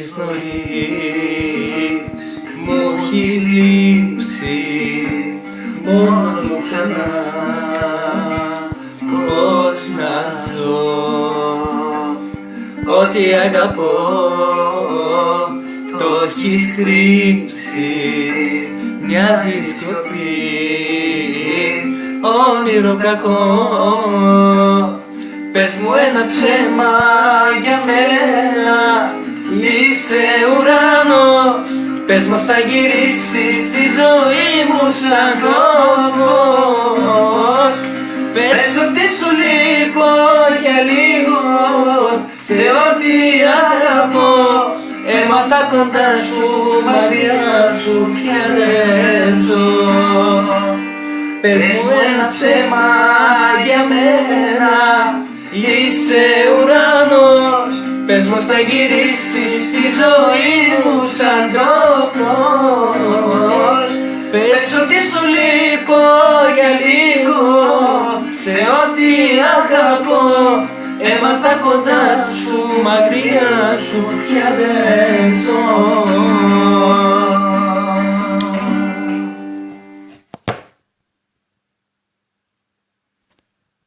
φεύγεις νωρίς, μου έχεις λείψει μόνος μου ξανά. Πώς να ζω, ό,τι αγαπώ το έχεις κρύψει, μοιάζει σιωπή, όνειρο κακό. Πες μου ένα ψέμα για μένα, είσαι ουρανός. Πες μας θα γυρίσεις στη ζωή μου σαν κόβος. Πες ότι σου λείπω για λίγο, σε ό,τι αγαπώ. Έμαθα κοντά σου, μακριά σου πια δεν ζω. Πες μου ένα ψέμα για μένα, είσαι ουρανός. Πες μας θα γυρίσεις στη ζωή μου σαν τρόφος. Πες ότι σου λείπω για λίγο, σε ό,τι αγαπώ. Έμαθα κοντά σου, μακριά σου πια δεν ζω.